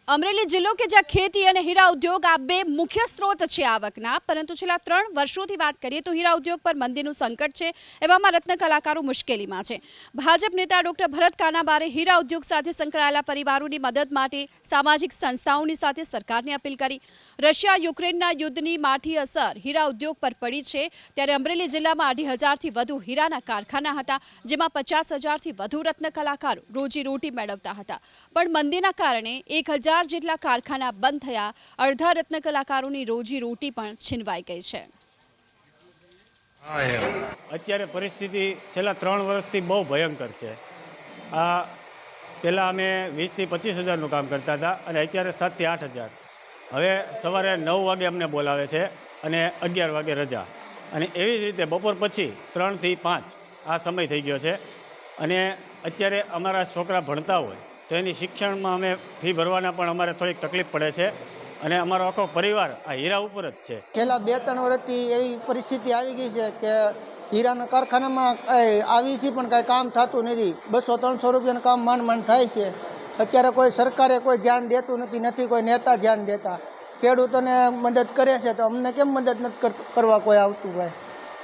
અમરેલી જિલ્લો કે જ્યાં ખેતી અને હીરા ઉદ્યોગ આ બે મુખ્ય સ્ત્રોત છે આવકના, પરંતુ છેલ્લા 3 વર્ષોથી વાત કરીએ તો હીરા ઉદ્યોગ પર મંદીનું સંકટ છે। એવામાં રત્ન કલાકારો મુશ્કેલીમાં છે। ભાજપ નેતા ડોક્ટર ભરત કાનાબારે હીરા ઉદ્યોગ સાથે સંકળાયેલા પરિવારોની મદદ માટે સામાજિક સંસ્થાઓની સાથે સરકારને અપીલ કરી। રશિયા યુક્રેનના યુદ્ધની માઠી અસર હીરા ઉદ્યોગ પર પડી છે, ત્યારે અમરેલી જિલ્લામાં 2,500થી વધુ હીરાના કારખાના હતા, જેમાં 50,000થી વધુ રત્ન કલાકારો રોજીરોટી મેળવતા હતા। પણ મંદીના કારણે 1,000 જેટલા કારખાના બંધ થયા। અડધા રત્ન કલાકારોની રોજીરોટી પણ છીનવાઈ ગઈ છે। અત્યારે પરિસ્થિતિ છેલ્લા 3 વર્ષથી બહુ ભયંકર છે। આ પહેલાં અમે 20,000થી 25,000નું કામ કરતા હતા અને અત્યારે 7,000થી 8,000। હવે સવારે 9 વાગે અમને બોલાવે છે અને 11 વાગે રજા, અને એવી જ રીતે બપોર પછી 3થી 5 આ સમય થઈ ગયો છે। અને અત્યારે અમારા છોકરા ભણતા હોય તો એની શિક્ષણમાં અમે ફી ભરવાના પણ અમારે થોડીક તકલીફ પડે છે, અને અમારો આખો પરિવાર આ હીરા ઉપર જ છે। છેલ્લા 2-3 વર્ષથી એવી પરિસ્થિતિ આવી ગઈ છે કે હીરાના કારખાનામાં આવી છે પણ કાંઈ કામ થતું નથી। 200-300 રૂપિયાનું કામ માંડ થાય છે। અત્યારે કોઈ સરકારે કોઈ ધ્યાન દેતું નથી, કોઈ નેતા ધ્યાન દેતા। ખેડૂતોને મદદ કરે છે તો અમને કેમ મદદ નથી કરવા કોઈ આવતું? ભાઈ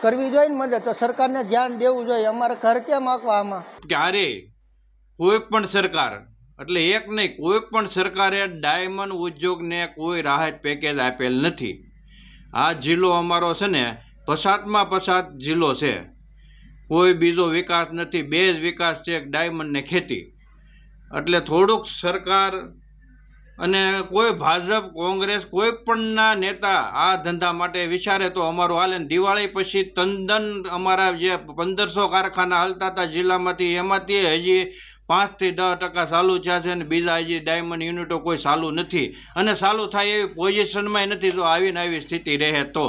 કરવી જોઈએ ને મદદ, તો સરકારને ધ્યાન દેવું જોઈએ। અમારે ઘર કેમ આંકવા આમાં? ક્યારે કોઈ પણ સરકાર, એટલે એક નહીં, કોઈ પણ સરકારે ડાયમંડ ઉદ્યોગને કોઈ રાહત પેકેજ આપેલ નથી। આ જિલ્લો અમારો છે ને પછાતમાં પછાત જિલ્લો છે, કોઈ બીજો વિકાસ નથી। બે જ વિકાસ છે, ડાયમંડ ને ખેતી। એટલે થોડુંક સરકાર અને કોઈ ભાજપ કોંગ્રેસ કોઈ પણના નેતા આ ધંધા માટે વિચારે તો અમારું હાલે। દિવાળી પછી તદ્દન અમારા જે 1,500 કારખાના હાલતા હતા જિલ્લામાંથી, એમાંથી હજી 5થી 10% ચાલુ થયા છે, અને બીજા હજી ડાયમંડ યુનિટો કોઈ ચાલુ નથી, અને ચાલુ થાય એવી પોઝિશનમાં નથી જો આવીને આવી સ્થિતિ રહે તો।